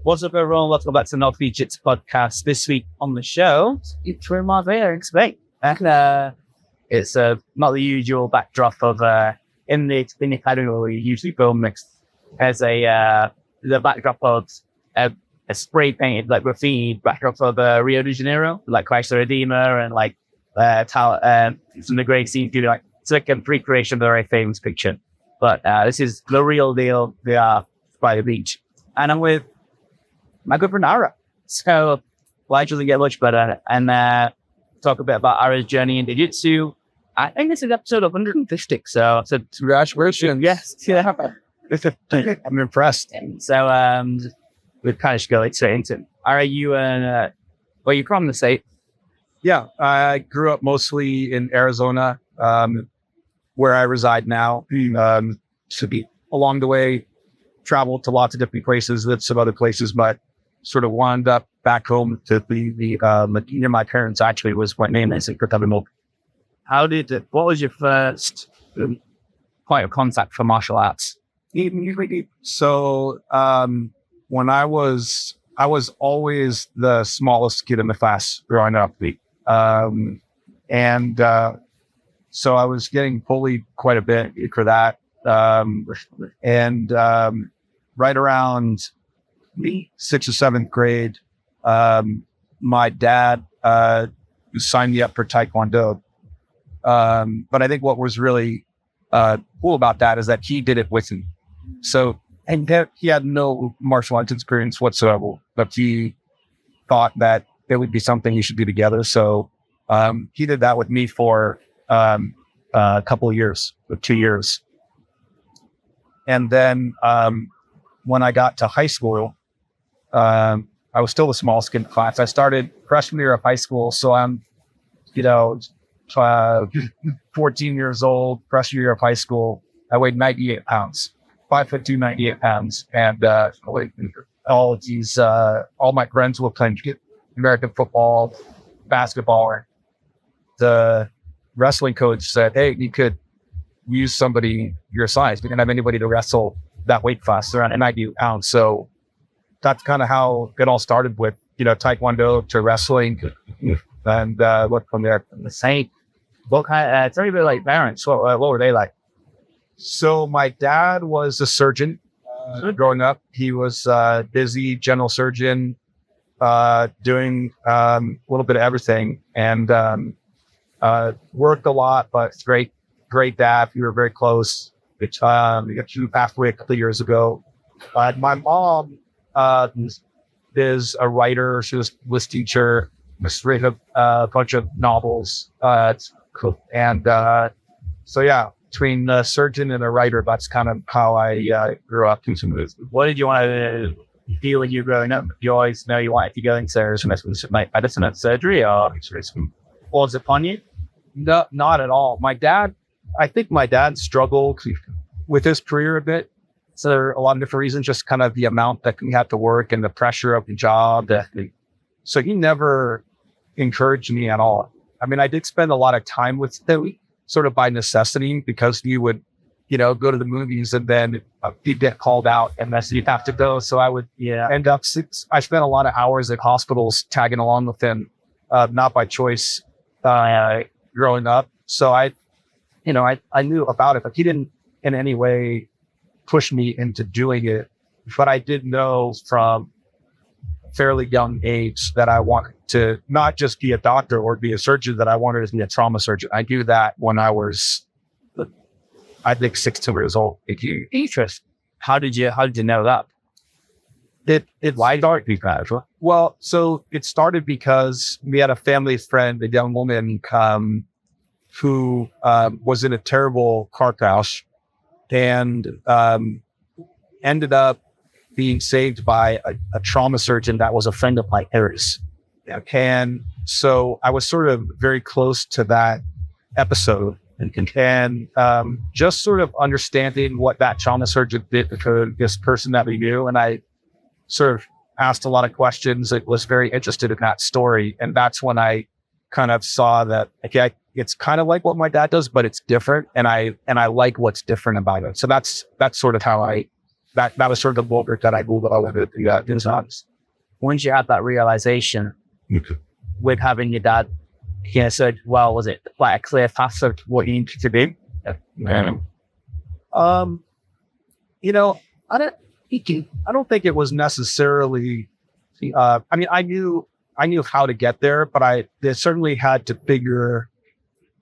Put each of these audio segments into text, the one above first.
What's up, everyone? Welcome back to the Jitz podcast. This week on the show, it's from Marbella in Spain. And it's not the usual backdrop of in the category where we usually film mix as the backdrop of a spray painted like graffiti backdrop of Rio de Janeiro, like Christ the Redeemer and like some of the great scenes. It's like a recreation of a very famous picture. But this is the real deal. They are by the beach, and I'm with my good friend Ara. So life doesn't get much better, and talk a bit about Ara's journey into Jitz. I think this is episode 150. So it's a congratulations. Yes, yeah. I'm impressed. So we kind of just go straight into it. Ara, you where you from the state? Yeah, I grew up mostly in Arizona, where I reside now. To be along the way, traveled to lots of different places, lived some other places, but sort of wound up back home to be near my parents. Actually, was my name is for What was your first point of contact for martial arts? So when I was always the smallest kid in the class growing up, and so I was getting bullied quite a bit for that, and right around the 6th or 7th grade, my dad signed me up for Taekwondo. But I think what was really cool about that is that he did it with me. So, and he had no martial arts experience whatsoever, but he thought that it would be something we should do together. So he did that with me for a couple of years, 2 years. And then when I got to high school, I was still the smallest kid in class. I started freshman year of high school, so I'm, 14 years old, freshman year of high school. I weighed 98 pounds, 5'2", 98 pounds. And all my friends were playing American football, basketball. The wrestling coach said, hey, you could use somebody your size. We didn't have anybody to wrestle that weight class around 98 pounds. So that's kind of how it all started with, Taekwondo to wrestling, and look from there. The same. What kind? Tell me about like parents. What were they like? So my dad was a surgeon growing up. He was busy general surgeon, doing a little bit of everything, and worked a lot. But great dad. We were very close. He passed away a couple of years ago. My mom is a writer. She was a English teacher. She wrote a bunch of novels. It's cool. And so yeah, between a surgeon and a writer, that's kind of how I grew up. What did you want to feel when you were growing up? You always know you wanted to go into medicine and surgery, or was it upon you? No, not at all. I think my dad struggled with his career a bit. So there are a lot of different reasons, just kind of the amount that he had to work and the pressure of the job. So he never encouraged me at all. I mean, I did spend a lot of time with him sort of by necessity, because he would, go to the movies and then he'd get called out and then you'd have to go. So I would end up, I spent a lot of hours at hospitals tagging along with him, not by choice, growing up. So I knew about it, but he didn't in any way push me into doing it. But I did know from a fairly young age that I wanted to not just be a doctor or be a surgeon, that I wanted to be a trauma surgeon. I knew that when I was, I think, 16 years old. Interesting. How did you know that? Why started because? Well, so it started because we had a family friend, a young woman, who was in a terrible car crash and ended up being saved by a trauma surgeon that was a friend of my parents. And so I was sort of very close to that episode, and just sort of understanding what that trauma surgeon did for this person that we knew. And I sort of asked a lot of questions. I was very interested in that story. And that's when I kind of saw that, okay, it's kind of like what my dad does, but it's different. And I like what's different about it. So that's sort of how I that was sort of the moment that I knew that I wanted to do that. It's honest. Once you had that realization with having your dad, said, well, was it like a clear path of what you needed to do? I don't think it was necessarily, I knew how to get there, but I certainly had to figure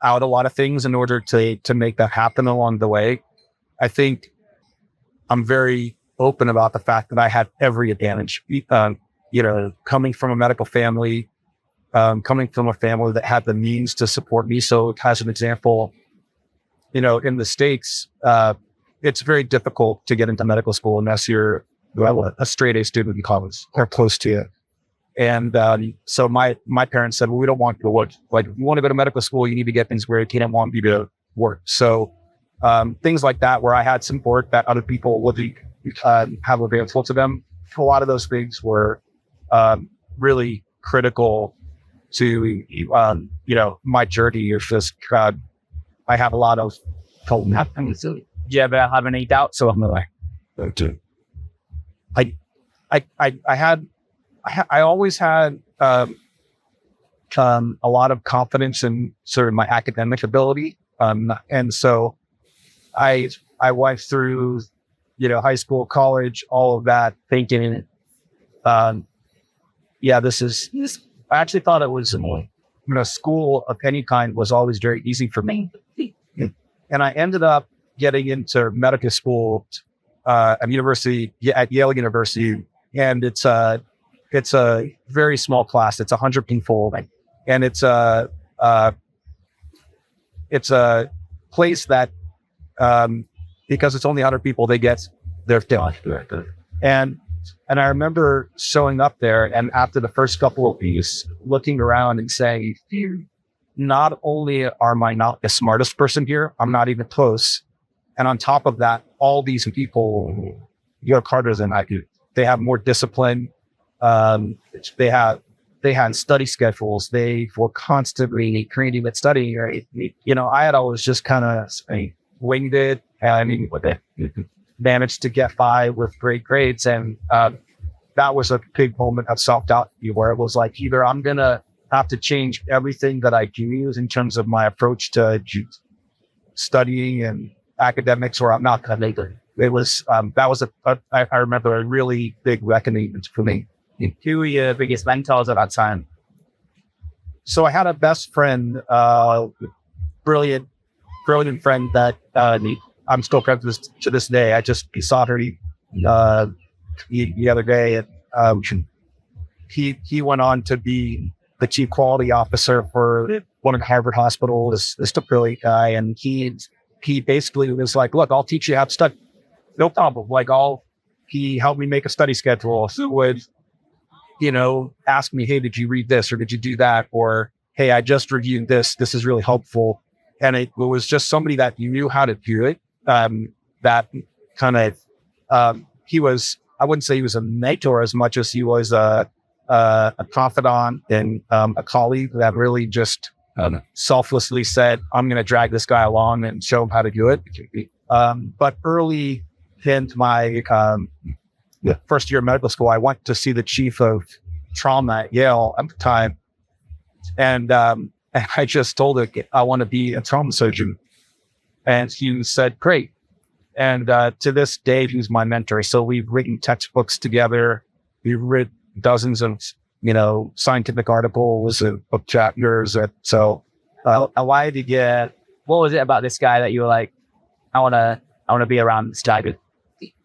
out a lot of things in order to make that happen along the way. I think I'm very open about the fact that I had every advantage, coming from a medical family, coming from a family that had the means to support me. So as an example, in the States, it's very difficult to get into medical school unless you're a straight A student in college or close to it. And so my parents said, well, we don't want you to work. Like, if you want to go to medical school, you need to get things where you didn't want you to work. So things like that, where I had support that other people wouldn't have available to them. A lot of those things were really critical to my journey. Of just I have a lot of told. Do you ever have any doubts along the way? I always had a lot of confidence in sort of my academic ability, and so I went through high school, college, all of that, thinking, this is. I actually thought it was school of any kind was always very easy for me, and I ended up getting into medical school at Yale University, and it's a very small class. It's 100 people, and it's a place that because it's only 100 people, they get their fill. And I remember showing up there, and after the first couple of weeks, looking around and saying, not only am I not the smartest person here, I'm not even close. And on top of that, all these people work harder than I do. They have more discipline. They had study schedules. They were constantly creating and studying. Right? I had always just kind of winged it and managed to get by with great grades. And that was a big moment of self-doubt where it was like, either I'm going to have to change everything that I do in terms of my approach to studying and academics, or I'm not going to make it. It was, I remember a really big reckoning for me. Who were your biggest mentors at that time? So I had a best friend, brilliant friend that I'm still friends with to this day. I just saw her the other day, and he went on to be the chief quality officer for one of Harvard hospitals. This brilliant guy, and he basically was like, "Look, I'll teach you how to study. No problem. He helped me make a study schedule. So would ask me, hey, did you read this or did you do that? Or, hey, I just reviewed this. This is really helpful." And it was just somebody that knew how to do it. That kind of, he was, I wouldn't say he was a mentor as much as he was a confidant and a colleague that really just selflessly said, I'm going to drag this guy along and show him how to do it. But early in my first year of medical school, I went to see the chief of trauma at Yale at the time. And I just told him, I want to be a trauma surgeon. And he said, great. And to this day, he's my mentor. So we've written textbooks together. We've written dozens of, scientific articles and book chapters. So why did you, what was it about this guy that you were like, I want to be around this guy?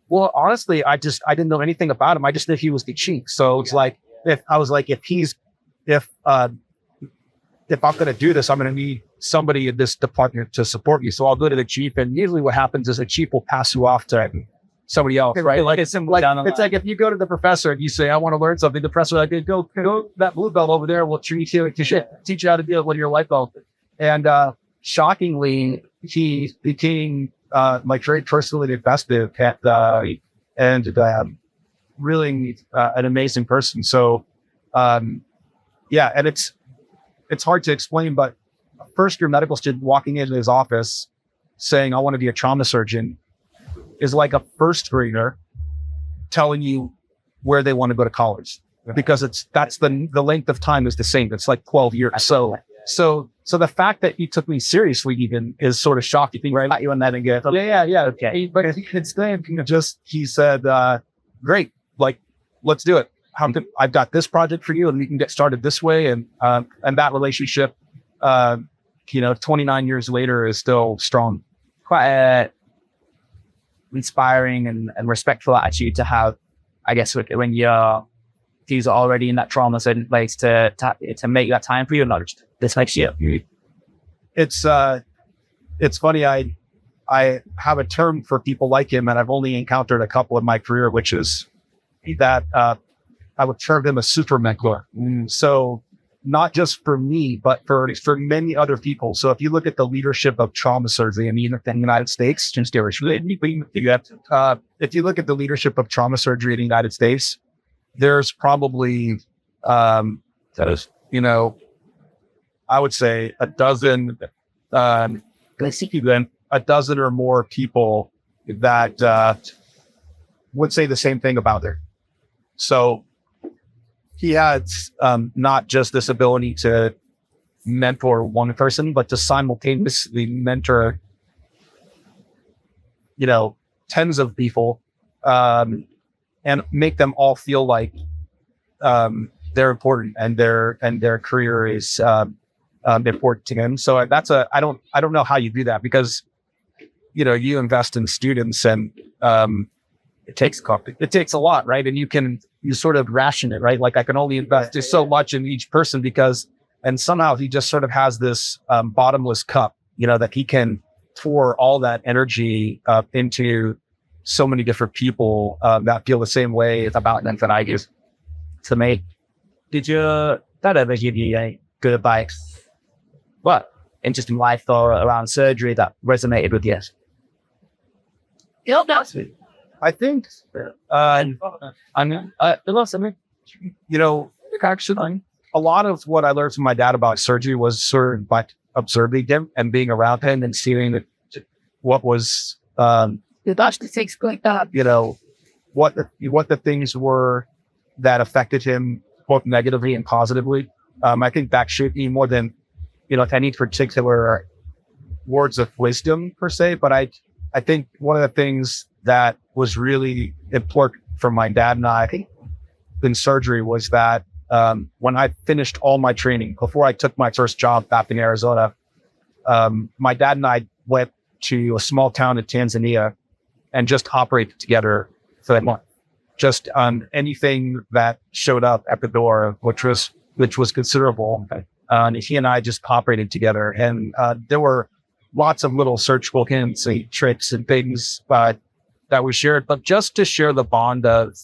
Well, honestly, I didn't know anything about him. I just knew he was the chief. So it's like, if I'm going to do this, I'm going to need somebody in this department to support me. So I'll go to the chief, and usually what happens is the chief will pass you off to somebody else, right? It's like if you go to the professor and you say, I want to learn something, the professor like, go that blue belt over there will teach you how to deal with your life belt. And shockingly, he became very personally invested and really an amazing person. So and it's hard to explain, but a first year medical student walking into his office saying, I want to be a trauma surgeon is like a first grader telling you where they want to go to college, because that's the length of time is the same. It's like 12 years. So the fact that he took me seriously even is sort of shocking, right? Pat you on that and go, Yeah. okay. But he said, great, like, let's do it. I've got this project for you, and we can get started this way. And that relationship, 29 years later is still strong. Quite a inspiring and respectful attitude to have, I guess, when he's already in that trauma certain place to make that time for you, not just this next year. It's funny. I have a term for people like him, and I've only encountered a couple in my career, which is that I would term him a super mentor. So not just for me, but for many other people. So if you look at the leadership of trauma surgery in the United States, if you look at the leadership of trauma surgery in the United States, there's probably, I would say a dozen or more people that would say the same thing about her. So he had not just this ability to mentor one person, but to simultaneously mentor, tens of people, and make them all feel like they're important and their career is important to him. So I don't know how you do that, because you invest in students, and it takes a lot, right? And you sort of ration it, right? Like, I can only invest just so much in each person, and somehow he just sort of has this bottomless cup, that he can pour all that energy into so many different people that feel the same way about them that I do. To me, did your dad ever give you a good advice? What interesting life thought around surgery that resonated with you? Yeah, I think, actually, a lot of what I learned from my dad about surgery was sort of by observing him and being around him and seeing what was, what the things were that affected him both negatively and positively. I think that shaped me more than, any particular words of wisdom per se. But I think one of the things that was really important for my dad and I in surgery was that when I finished all my training, before I took my first job back in Arizona, my dad and I went to a small town in Tanzania and just operated together for that month, just on anything that showed up at the door, which was considerable. And he and I just operated together, and there were lots of little surgical hints and tricks and things that we shared, but just to share the bond of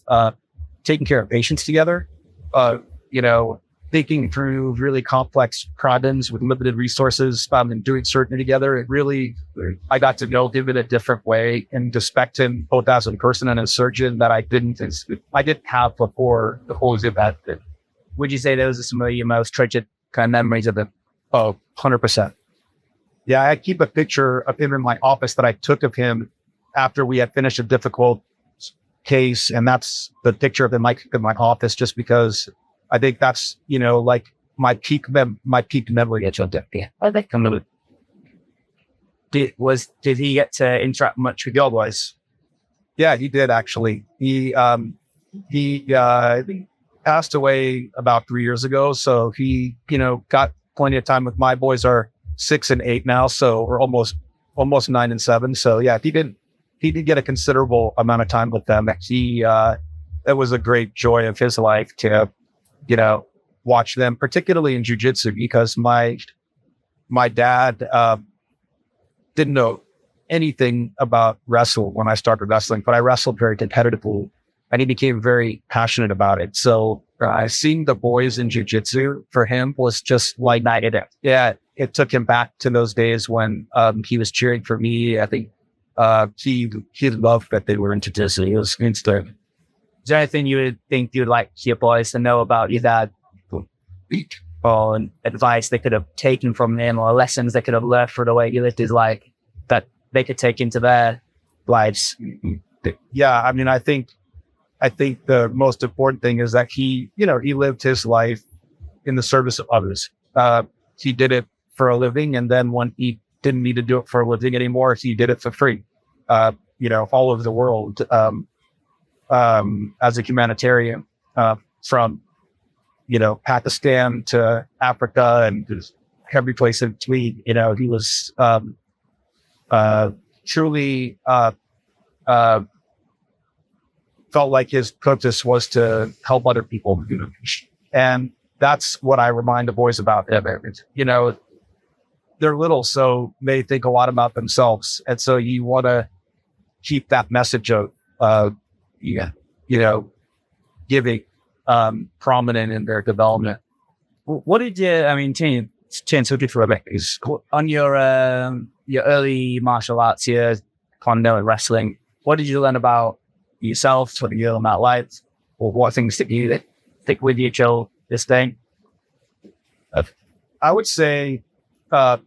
taking care of patients together, thinking through really complex problems with limited resources, and doing surgery together. It really, I got to know him in a different way and respect him both as a person and a surgeon that I didn't have before the whole event. Would you say those are some of your most treasured kind of memories of him? Oh, 100%. Yeah, I keep a picture of him in my office that I took of him after we had finished a difficult case. And that's the picture of him in my office, just because I think that's, like my peak memory. Did he get to interact much with your boys? Yeah, he did actually. He passed away about 3 years ago. So he, got plenty of time with my boys. Are 6 and 8 now. So we're almost 9 and 7. So yeah, he did get a considerable amount of time with them. It was a great joy of his life to, watch them, particularly in jiu-jitsu, because my dad didn't know anything about wrestle when I started wrestling, but I wrestled very competitively, and he became very passionate about it. So seeing the boys in jiu-jitsu for him was just like, it took him back to those days when he was cheering for me. I think he loved that they were into jiu-jitsu. It was instant. Is there anything you would think you'd like your boys to know about your dad, or advice they could have taken from him, or lessons they could have learned for the way he lived his life that they could take into their lives? Yeah, I mean, I think I think the most important thing is that he lived his life in the service of others. He did it for a living. And then when he didn't need to do it for a living anymore, he did it for free, all over the world, as a humanitarian, from, Pakistan to Africa and just every place in between. He was, truly, felt like his purpose was to help other people. And that's what I remind the boys about. They're little, so they think a lot about themselves. And so you want to keep that message of, giving, prominent in their development. What did you, change subject for a bit, is on your early martial arts years, Kondo and wrestling, what did you learn about yourself? What did you learn about life? Or what things stick with you till this day? I would say, I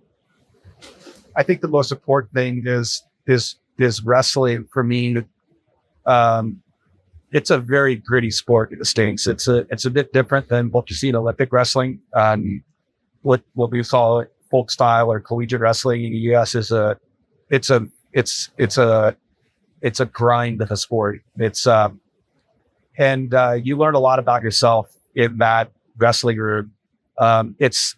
think the most important thing is wrestling for me. It's a very gritty sport in the States. It's a bit different than what you see in Olympic wrestling. What we saw folk style or collegiate wrestling in the U.S. it's a grind of a sport. And you learn a lot about yourself in that wrestling room. It's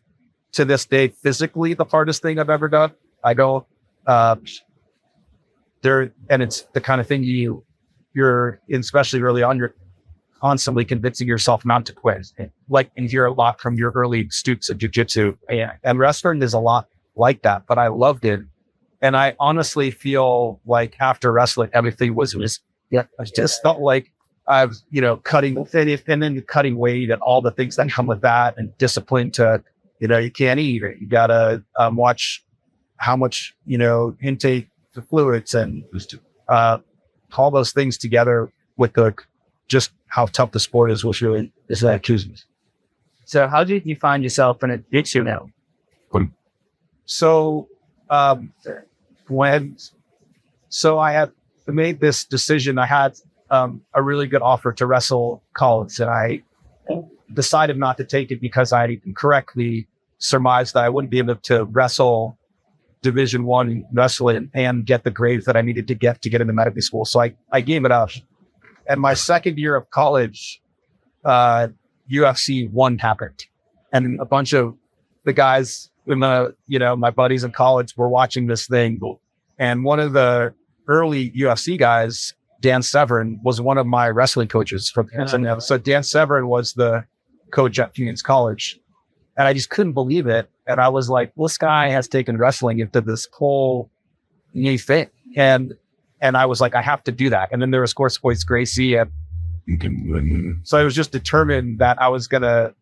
to this day physically the hardest thing I've ever done. I don't, and it's the kind of thing you're especially early on, you're constantly convincing yourself not to quit. Like, and hear a lot from your early students of jiu-jitsu. And wrestling is a lot like that, but I loved it. And I honestly feel like after wrestling, everything was I just felt like I was, cutting and then cutting weight and all the things that come with that, and discipline to, you can't eat. You gotta watch how much, intake the fluids and all those things together with just how tough the sport is was really choosing. So how did you find yourself in a jiu-jitsu now? So I had made this decision, I had a really good offer to wrestle college, and I decided not to take it because I had incorrectly surmised that I wouldn't be able to wrestle Division I wrestling and get the grades that I needed to get into medical school. So I gave it up. And my second year of college, UFC 1 happened. And a bunch of the guys, my buddies in college were watching this thing. And one of the early UFC guys, Dan Severn, was one of my wrestling coaches from SNL. So Dan Severn was the coach at Phoenix College. And I just couldn't believe it. And I was like, this guy has taken wrestling into this whole new thing. And I was like, I have to do that. And then there was, of course, Royce Gracie. And so I was just determined that I was going to,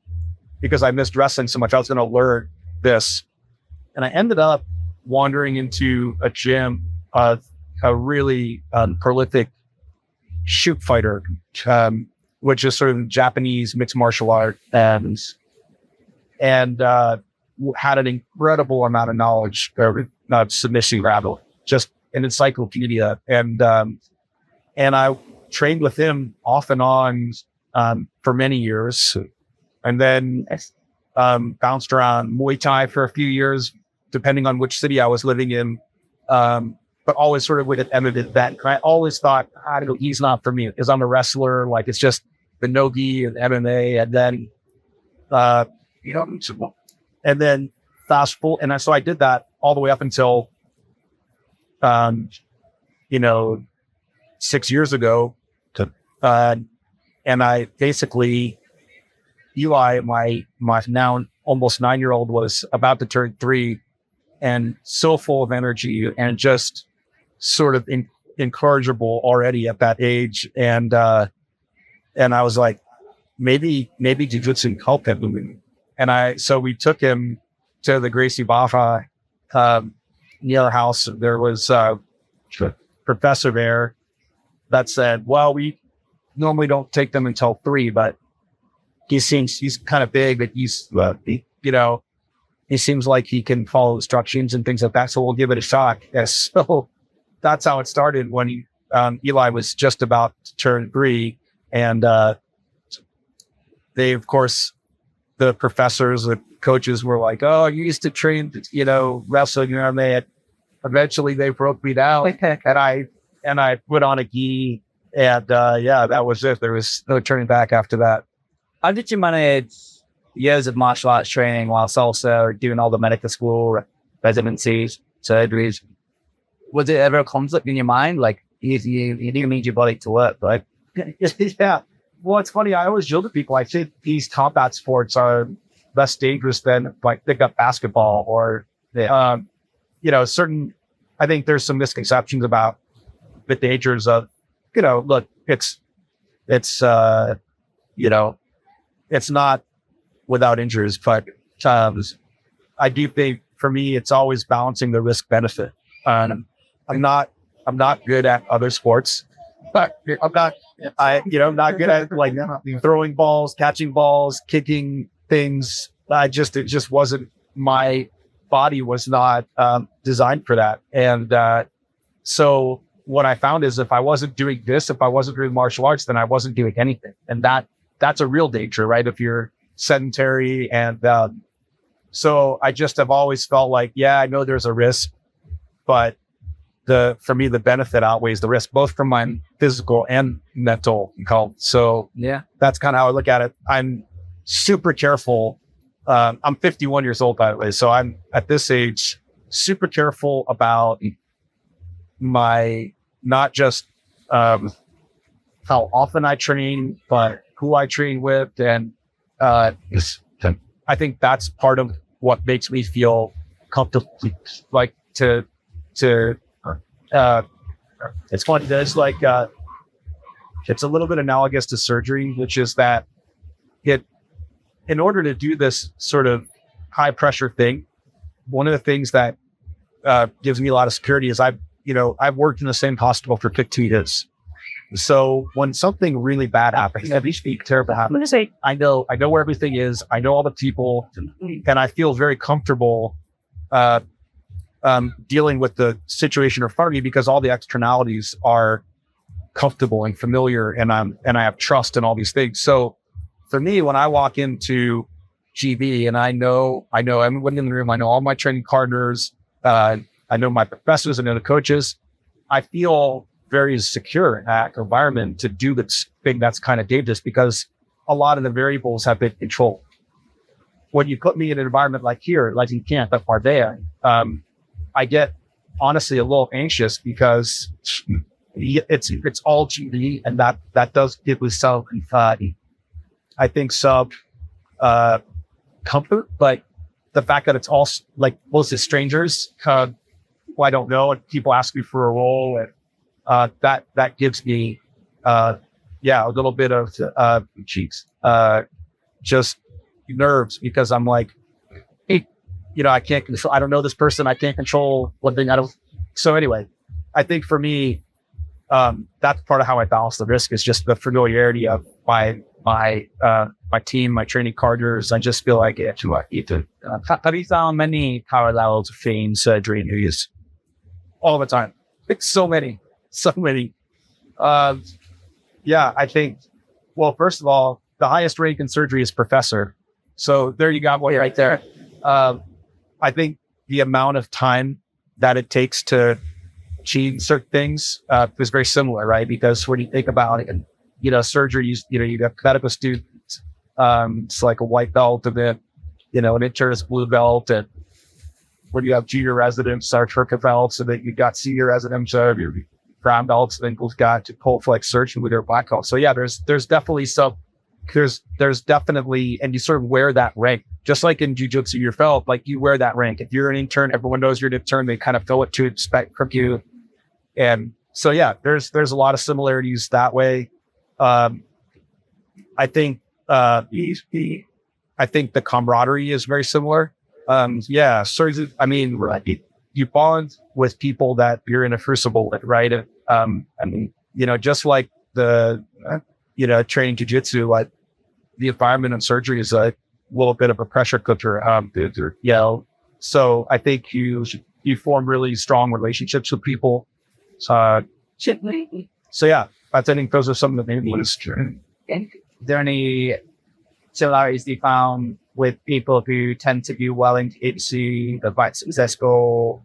because I missed wrestling so much, I was going to learn this. And I ended up wandering into a gym, a really prolific shoot fighter, which is sort of Japanese mixed martial art, and had an incredible amount of knowledge of submission grappling, just an encyclopedia. And I trained with him off and on for many years, and then bounced around Muay Thai for a few years, depending on which city I was living in. But always sort of with an evident that I always thought, he's not for me because I'm a wrestler. Like, it's just the no-gi and MMA, and then and then fast forward. And so I did that all the way up until, 6 years ago. And I basically, Eli, my now almost 9-year-old, was about to turn 3 and so full of energy and just sort of incorrigible already at that age. And I was like, maybe jiu-jitsu can help him. So we took him to the Gracie Barra, near our house. There was a professor there that said, well, we normally don't take them until 3, but he's kind of big, but he seems like he can follow instructions and things like that. So we'll give it a shot. Yes. So that's how it started when Eli was just about to turn 3. And they, of course, the professors, the coaches were like, "Oh, you used to train, wrestling." Eventually, they broke me down, and I put on a gi, and that was it. There was no turning back after that. How did you manage years of martial arts training whilst also doing all the medical school residencies, surgeries? Was it ever a conflict in your mind? Like you do need your body to work, right? Yeah. Well, it's funny. I always joke with people. I think these combat sports are less dangerous than like pickup basketball or, certain. I think there's some misconceptions about the dangers of, look, it's not without injuries, but I do think for me, it's always balancing the risk benefit. I'm not good at other sports, but I'm not good at like throwing balls, catching balls, kicking things. It just wasn't, my body was not designed for that. And so what I found is if I wasn't doing this, if I wasn't doing martial arts, then I wasn't doing anything. And that's a real danger, right? If you're sedentary. And so I just have always felt like, yeah, I know there's a risk, but for me, the benefit outweighs the risk, both from my physical and mental health. So yeah, that's kind of how I look at it. I'm super careful. I'm 51 years old, by the way. So I'm at this age, super careful about my, not just how often I train, but who I train with. And I think that's part of what makes me feel comfortable, like it's funny. There's like, it's a little bit analogous to surgery, which is that in order to do this sort of high pressure thing, one of the things that gives me a lot of security is I've worked in the same hospital for 15 years. So when something really bad happens, at least terrible happens, I know where everything is. I know all the people, and I feel very comfortable dealing with the situation in front of me because all the externalities are comfortable and familiar, and I have trust in all these things. So for me, when I walk into GB and I know everyone in the room, I know all my training partners, I know my professors, I know the coaches, I feel very secure in that environment to do this thing that's kind of dangerous because a lot of the variables have been controlled. When you put me in an environment like here, like in camp at Marbella, I get honestly a little anxious because it's all GB, and that does give me some I think some comfort, but the fact that it's all like mostly strangers, I don't know, and people ask me for a role, and that gives me a little bit of just nerves because I'm like, hey, I can't control, I don't know this person, I can't control one thing. So anyway, I think for me, that's part of how I balance the risk is just the familiarity of my team, my training partners. I just feel like it's too lucky to. Have you found many parallels between surgery and use? All the time. It's so many. I think, well, first of all, the highest rank in surgery is professor. So there you got one right there. I think the amount of time that it takes to achieve certain things is very similar, right? Because when you think about it, surgery, you got medical students, it's like a white belt, and then, an intern is blue belt, and when you have junior residents are turka belts, and then you got senior residents, brown belts, and then you've got to cold flex surgeon with their black belt. So yeah, there's definitely there's definitely, and you sort of wear that rank, just like in jiu-jitsu, you're felt like you wear that rank. If you're an intern, everyone knows you're an intern. They kind of feel it to expect from you. And so, yeah, there's a lot of similarities that way. I think the camaraderie is very similar. Surgery, I mean, you bond with people that you're in a crucible with, right? Just like the, training jiu-jitsu, like the environment in surgery is a little bit of a pressure cooker. So I think you form really strong relationships with people. So yeah, I think those are some of the main ones. Are there any similarities you found with people who tend to do well in jiu-jitsu, they're quite successful,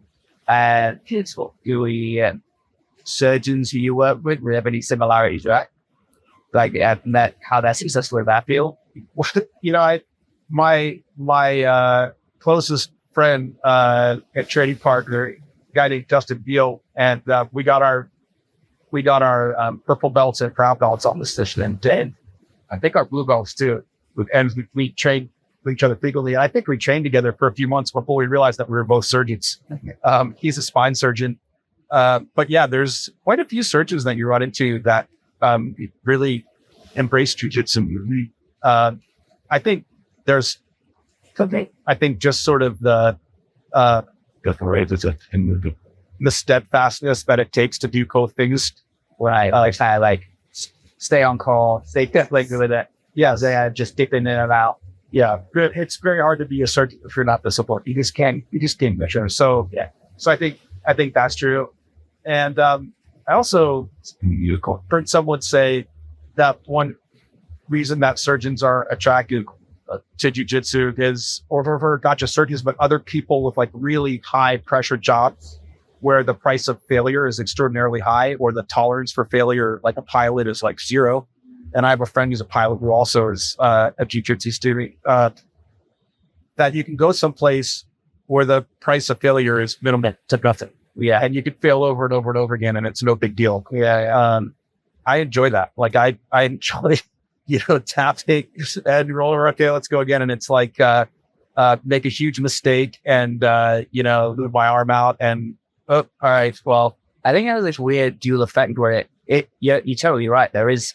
surgeons who you work with? Do you have any similarities, right? Like how they're successful in that field? My closest friend, a training partner, a guy named Justin Beal, and we got our purple belts and brown belts on the session, and I think our blue belts too. And we trained with each other frequently. I think we trained together for a few months before we realized that we were both surgeons. He's a spine surgeon. But yeah, there's quite a few surgeons that you run into that really embrace jiu-jitsu. I think just sort of the steadfastness that it takes to do cool things. Right. Like stay on call, stay like with it. Yeah, they are just dipping in and out. Yeah, it's very hard to be a surgeon if you're not the support. You just can't measure. So yeah, so I think that's true. And I also heard someone say that one reason that surgeons are attracted to jiu-jitsu is, or for not just surgeons, but other people with like really high pressure jobs where the price of failure is extraordinarily high, or the tolerance for failure, like a pilot, is like zero. And I have a friend who's a pilot who also is a jiu-jitsu student, that you can go someplace where the price of failure is minimal to nothing. Yeah. And you could fail over and over and over again, and it's no big deal. Yeah. I enjoy that. Like I enjoy, tapping and roll over. Okay, let's go again. And it's like, make a huge mistake and, move my arm out and, all right. Well, I think it has this weird dual effect where you're totally right. There is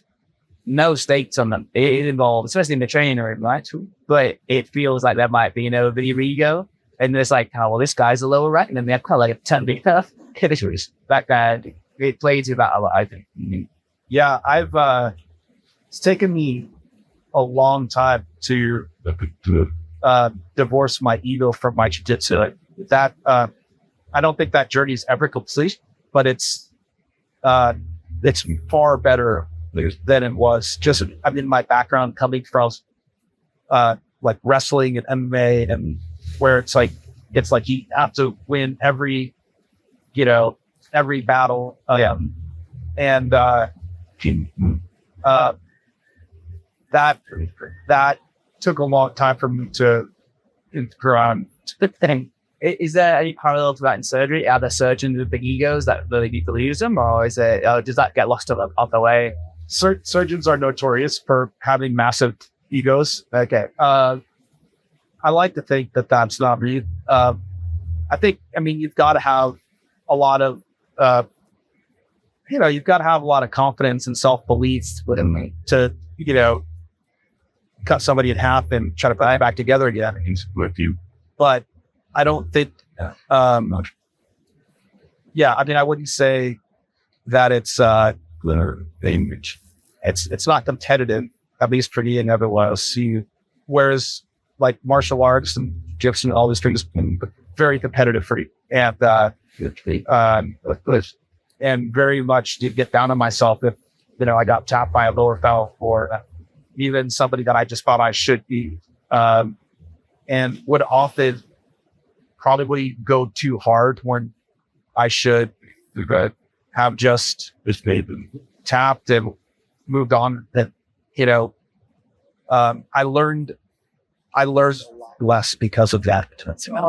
no stakes on them. It involves, especially in the training room, right? But it feels like there might be an over your ego. And it's like, oh, well, this guy's a lower rank. And then they have kind of like a 10 big tough. That guy, it plays with that a lot, I think. Yeah, it's taken me a long time to divorce my ego from my jiu-jitsu. That, I don't think that journey is ever complete, but it's far better than it was. Just, my background coming from, like wrestling and MMA, and where it's like you have to win every battle. And that took a long time for me to grow on. Is there any parallel to that in surgery? Are there surgeons with big egos that really need to lose them, or is it does that get lost on the way? Surgeons are notorious for having massive egos. Okay. I like to think that that's not me. You've got to have a lot of, you've got to have a lot of confidence and self-belief within me to, cut somebody in half and try to put it back together again with you. But I don't think, I wouldn't say that it's not competitive, at least for me and everyone else. Whereas like martial arts and jiu-jitsu and all these things, very competitive for you. And very much to get down on myself if, I got tapped by a lower belt, or even somebody that I just thought I should be, and would often probably go too hard when I should have just tapped and moved on. That, I learned less because of that.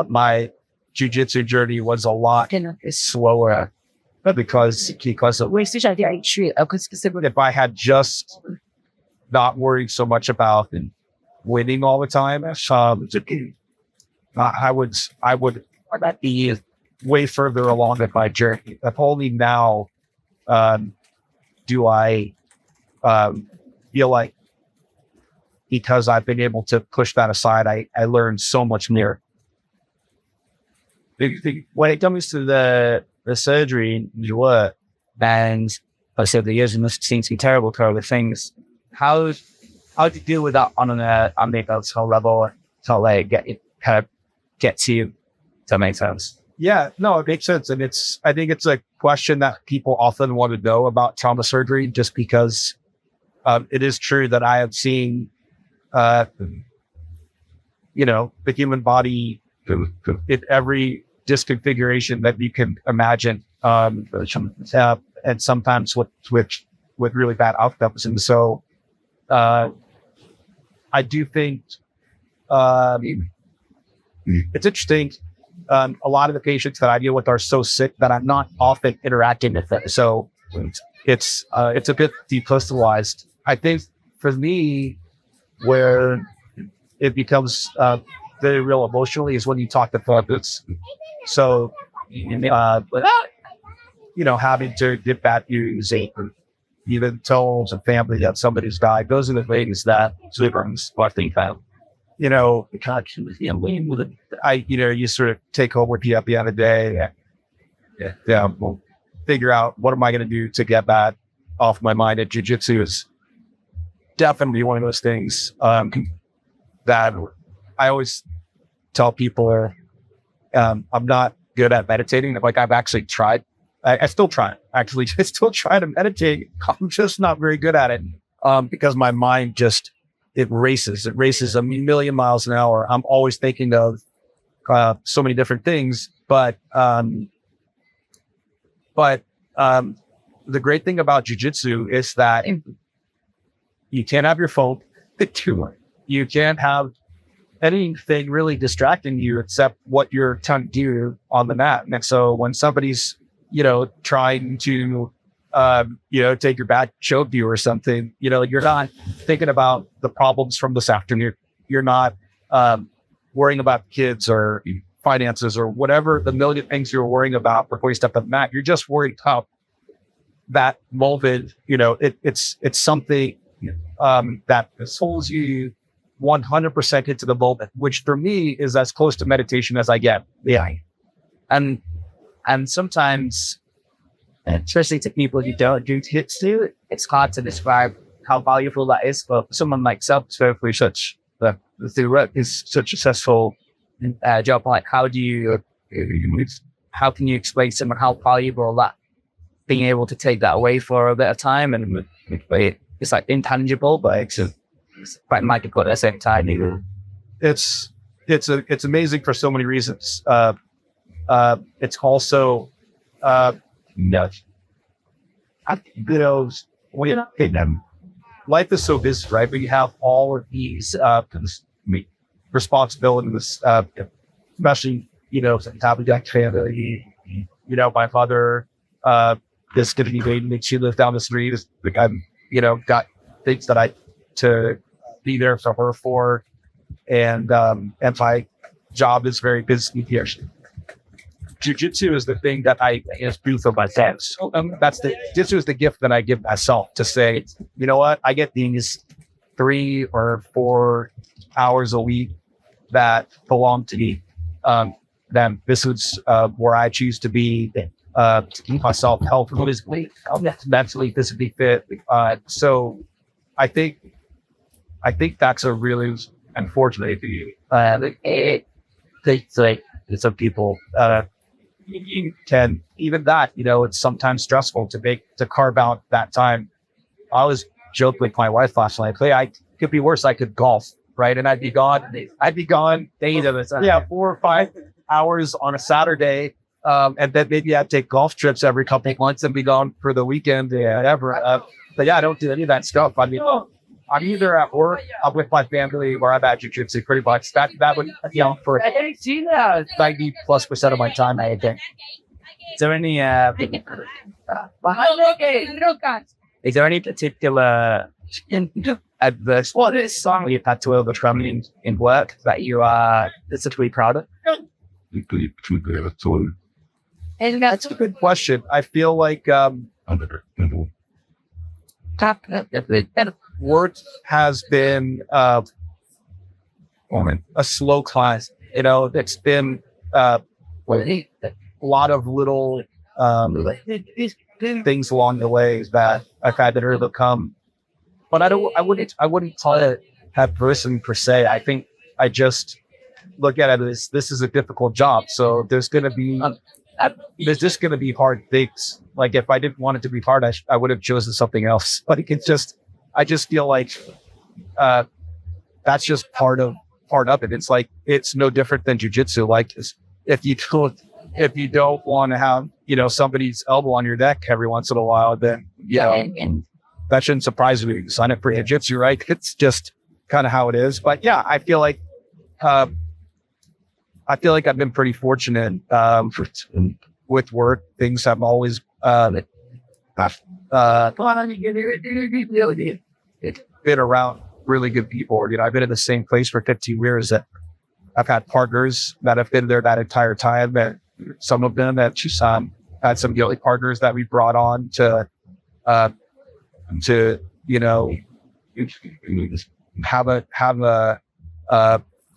My jiu-jitsu journey was a lot slower because of, if I had just not worried so much about winning all the time, I would be way further along in my journey. If only now do I feel like, because I've been able to push that aside, I learned so much more. When it comes to the surgery you work, and let's say the years must seem to be terrible things, how do you deal with that on a mental level to like get to you? Does that make sense? Yeah, no, it makes sense. And I think it's a question that people often want to know about trauma surgery, just because it is true that I have seen, the human body in every disconfiguration that you can imagine, and sometimes with really bad outcomes. And so, I do think, it's interesting. A lot of the patients that I deal with are so sick that I'm not often interacting with them. So it's a bit depersonalized. I think for me, where it becomes very real emotionally is when you talk to therapists. So, having to get bad news, and even tell some family that somebody's died. Those are the things that brings what they found. You sort of take home with you at the end of the day. We'll figure out what am I going to do to get that off my mind. And jiu-jitsu is definitely one of those things that I always tell people I'm not good at meditating. Like I've actually tried. I still try. Actually, I still try to meditate. I'm just not very good at it because my mind just it races. It races a million miles an hour. I'm always thinking of so many different things. But the great thing about jiu-jitsu is that you can't have your phone. You can't have anything really distracting you except what you're trying to do on the mat. And so when somebody's, trying to, take your back, choke you or something, you're not thinking about the problems from this afternoon. You're not worrying about kids or finances or whatever the million things you're worrying about before you step on the mat. You're just worried about that moment. It's something that holds you 100% into the moment, which for me is as close to meditation as I get. Yeah. And sometimes, especially to people who don't do jitsu, it's hard to describe how valuable that is. But someone like self, especially such the work is such a successful job. Like, how can you explain to someone how valuable that being able to take that away for a bit of time, and it's like intangible, but it's quite magical at the same time. It's amazing for so many reasons. It's also, life is so busy, right? But you have all of these responsibilities, especially, top of the family. My mother is going to be waiting. She lives down the street. I'm, got things that I to be there for her for, and my job is very busy here. Jiu-jitsu is the thing that I do for myself. So, jiu-jitsu is the gift that I give myself to say, you know what, I get these 3 or 4 hours a week that belong to me. Then this is where I choose to be, to keep myself healthy, mentally, physically fit. So I think that's a really unfortunate thing. Some people, you can, even that, it's sometimes stressful to carve out that time. I always joke with my wife last night, I could be worse. I could golf, right? And I'd be gone days of it. Yeah, 4 or 5 hours on a Saturday. And then maybe I'd take golf trips every couple of months and be gone for the weekend, whatever. But yeah, I don't do any of that stuff. I mean, I'm either at work, I'm with my family, or I'm at jiu-jitsu pretty much. That would, for 90+% of my time, I think. Is there any, particular adverse song you've had to overcome in work that you are particularly proud of? That's a good question. I feel like work has been a slow climb. It's been a lot of little things along the way that I've had to overcome. But I wouldn't call it adversity per se. I think I just look at it as this is a difficult job. So there's going to be just going to be hard things. Like if I didn't want it to be hard, I would have chosen something else. Like I just feel like that's just part of it. It's like it's no different than jujitsu. Like if you don't want to have somebody's elbow on your neck every once in a while, then that shouldn't surprise me. You sign up for jiu-jitsu, right? It's just kind of how it is. But yeah, I feel like I've been pretty fortunate with work. Things have always been around really good people. I've been in the same place for 15 years. That I've had partners that have been there that entire time. And some of them that had some partners that we brought on to have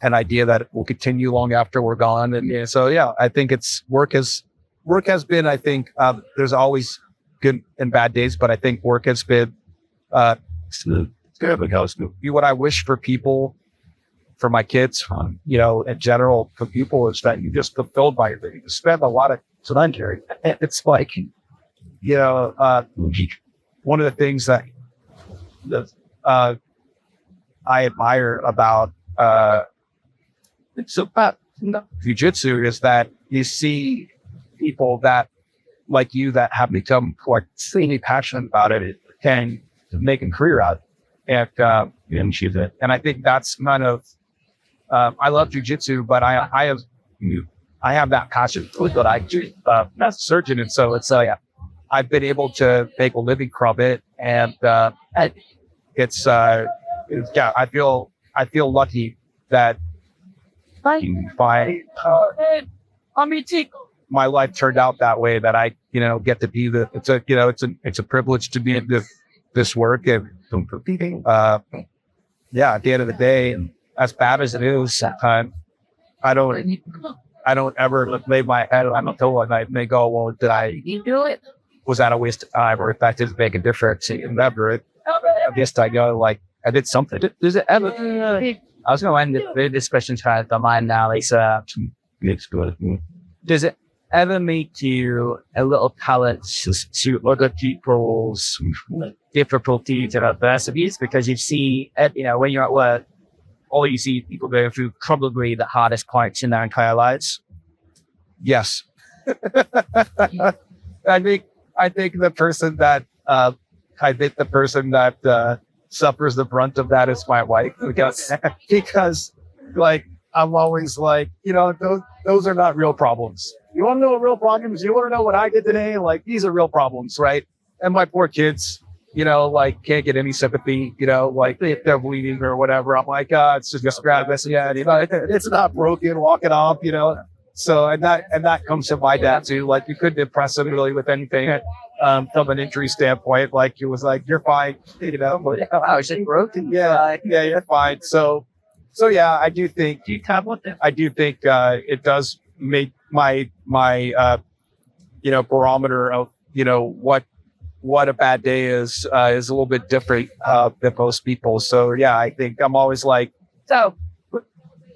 an idea that will continue long after we're gone. And so I think work has been, I think there's always good and bad days, but I think work has been what I wish for people, for my kids, in general, for people, is that you just fulfilled by your thing. You spend a lot of time here. It's like, one of the things that I admire about jiu-jitsu is that you see people that like you that have become extremely passionate about it and make a career out of it. And I think that's kind of I love jiu-jitsu, but I have that passion that I do as a surgeon, and so it's I've been able to make a living from it, and it's I feel lucky that my life turned out that way, that I get to be it's a privilege to be in this work. And at the end of the day, as bad as it is, I don't ever lay my head on the pillow at night and go, well, was that a waste of time, or if that didn't make a difference? Never. I guess I go I did something. Does it ever? I was going to end this question trying to mind now, Lisa. Does it ever make you a little palate to other people's difficulties and adversities? Because you see, when you're at work, all you see people going through probably the hardest points in their entire lives. Yes. I think the person that suffers the brunt of that is my wife, because I'm always those are not real problems. You want to know what real problems? You want to know what I did today? These are real problems, right? And my poor kids, can't get any sympathy, if they're bleeding or whatever. I'm it's just grab this. Yeah, it's not broken, walk it off, So, and that comes to my dad too. You couldn't impress him really with anything, from an injury standpoint. He was you're fine, I was broken. Yeah, you're fine. So yeah, I do think it does make my barometer of, what a bad day is a little bit different, than most people. So yeah, I think I'm always so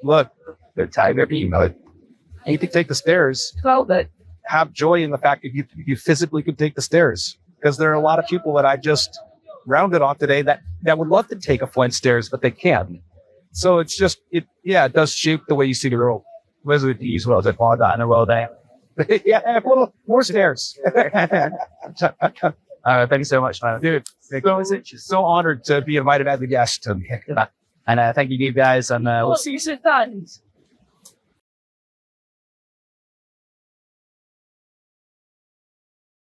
look, the tiger, you can take the stairs. Well, but have joy in the fact that you physically could take the stairs, because there are a lot of people that I just rounded on today that would love to take a flight of stairs, but they can't. So it's just, it does shape the way you see the world. Wizard as well as I fall down in a row there. Yeah, a little more stairs. Thank you so much, man. Dude, so honored to be invited as a guest. And thank you guys, and we'll see you soon.